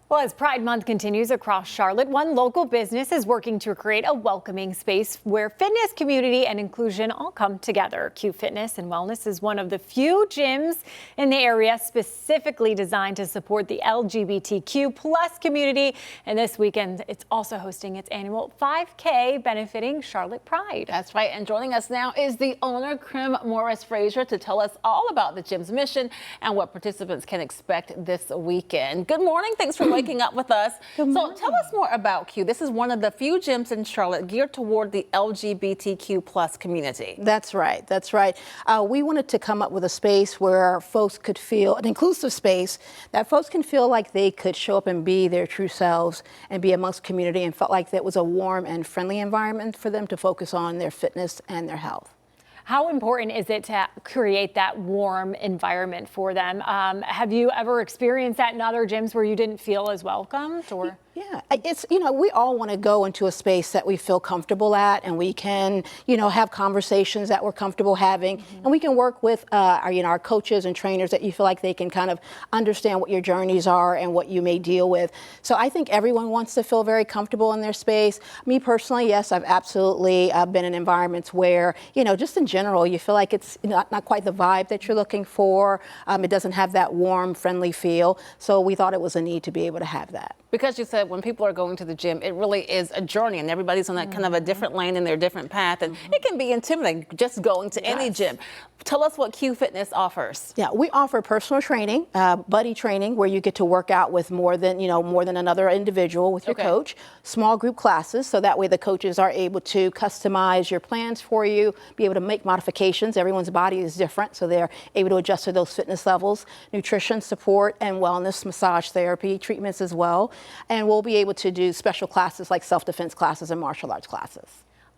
Well, as Pride Month continues across Charlotte, one local business is working to create a welcoming space where fitness, community, and inclusion all come together. Q Fitness and Wellness is one of the few gyms in the area specifically designed to support the LGBTQ plus community. And this weekend, it's also hosting its annual 5K benefiting Charlotte Pride. That's right. And joining us now is the owner, Krim Morris-Frazier, to tell us all about the gym's mission and what participants can expect this weekend. Good morning. Thanks for waking up with us. So tell us more about Q. This is one of the few gyms in Charlotte geared toward the LGBTQ plus community. That's right. That's right. We wanted to come up with a space where folks could feel an inclusive space that folks can feel like they could show up and be their true selves and be amongst community, and felt like that was a warm and friendly environment for them to focus on their fitness and their health. How important is it to create that warm environment for them? Have you ever experienced that in other gyms where you didn't feel as welcomed? Or? Yeah, it's, we all want to go into a space that we feel comfortable at, and we can, have conversations that we're comfortable having, and we can work with our coaches and trainers that you feel like they can kind of understand what your journeys are and what you may deal with. So I think everyone wants to feel very comfortable in their space. Me personally, yes, I've absolutely been in environments where, just in general, you feel like it's not quite the vibe that you're looking for. It doesn't have that warm, friendly feel. So we thought it was a need to be able to have that. Because you said when people are going to the gym, it really is a journey, and everybody's on that kind of a different lane in their different path, and it can be intimidating just going to any gym. Tell us what Q Fitness offers. Yeah, we offer personal training, buddy training, where you get to work out with more than another individual with your coach. Small group classes, so that way the coaches are able to customize your plans for you, be able to make modifications. Everyone's body is different, so they're able to adjust to those fitness levels. Nutrition support and wellness, massage therapy treatments as well. And we'll be able to do special classes like self-defense classes and martial arts classes.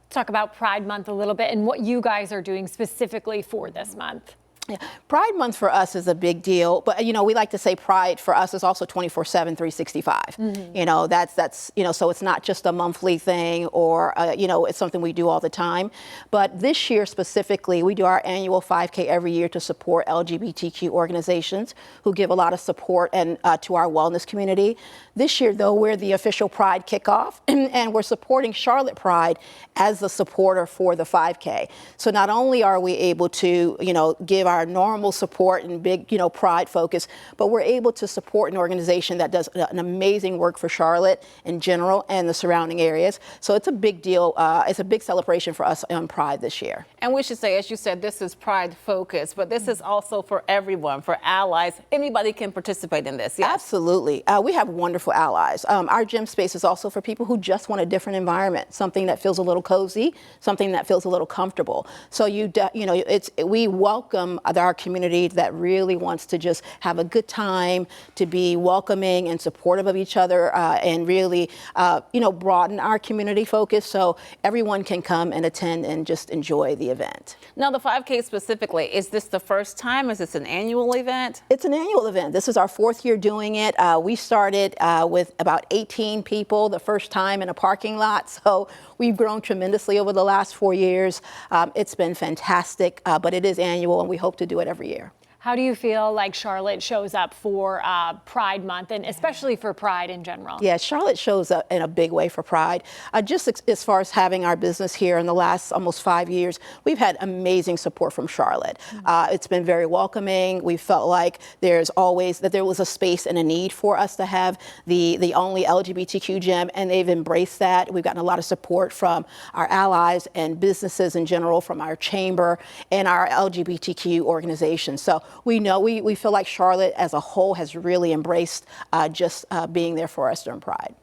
Talk about Pride Month a little bit and what you guys are doing specifically for this month. Yeah. Pride Month for us is a big deal, but we like to say Pride for us is also 24/7, 365. That's so it's not just a monthly thing, or it's something we do all the time. But this year specifically, we do our annual 5K every year to support LGBTQ organizations who give a lot of support and to our wellness community. This year, though, we're the official Pride kickoff, and we're supporting Charlotte Pride as the supporter for the 5K. So not only are we able to give our normal support and big, Pride focus, but we're able to support an organization that does an amazing work for Charlotte in general and the surrounding areas. So it's a big deal. It's a big celebration for us on Pride this year. And we should say, as you said, this is Pride focused, but this is also for everyone, for allies. Anybody can participate in this. Yes? Absolutely. We have wonderful allies. Our gym space is also for people who just want a different environment, something that feels a little cozy, something that feels a little comfortable. So we welcome our community that really wants to just have a good time, to be welcoming and supportive of each other, and really, broaden our community focus so everyone can come and attend and just enjoy the event. Now, the 5K specifically, is this the first time? Is this an annual event? It's an annual event. This is our 4th year doing it. We started with about 18 people the first time in a parking lot. So we've grown tremendously over the last 4 years. It's been fantastic, but it is annual, and we hope to do it every year. How do you feel like Charlotte shows up for Pride Month, and especially for Pride in general? Yeah, Charlotte shows up in a big way for Pride. Just as far as having our business here in the last almost 5 years, we've had amazing support from Charlotte. It's been very welcoming. We felt like there was a space and a need for us to have the only LGBTQ gym, and they've embraced that. We've gotten a lot of support from our allies and businesses in general, from our chamber and our LGBTQ organizations. So we feel like Charlotte as a whole has really embraced just being there for us during Pride.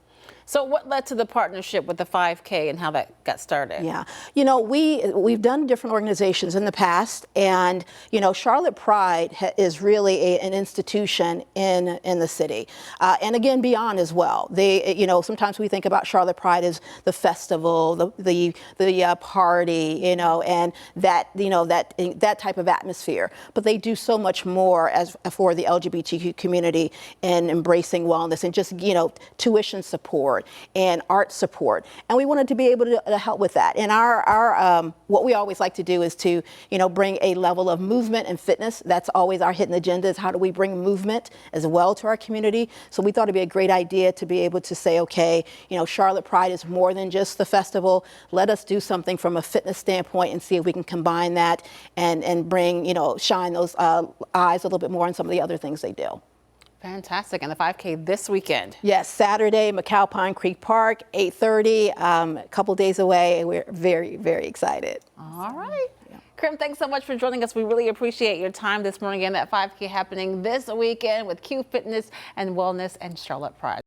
So what led to the partnership with the 5K and how that got started? Yeah, we've done different organizations in the past, and Charlotte Pride is really an institution in the city, and again beyond as well. Sometimes we think about Charlotte Pride as the festival, the party, and that type of atmosphere. But they do so much more for the LGBTQ community in embracing wellness and just tuition support. support and art support. And we wanted to be able to help with that. And our what we always like to do is to, bring a level of movement and fitness. That's always our hidden agenda, is how do we bring movement as well to our community. So we thought it'd be a great idea to be able to say, okay, Charlotte Pride is more than just the festival. Let us do something from a fitness standpoint and see if we can combine that and bring, shine those eyes a little bit more on some of the other things they do. Fantastic. And the 5K this weekend. Yes, Saturday, Pine Creek Park, 8:30, a couple days away, and we're very, very excited. All right. Krim, thanks so much for joining us. We really appreciate your time this morning. Again, that 5K happening this weekend with Q Fitness and Wellness and Charlotte Pride.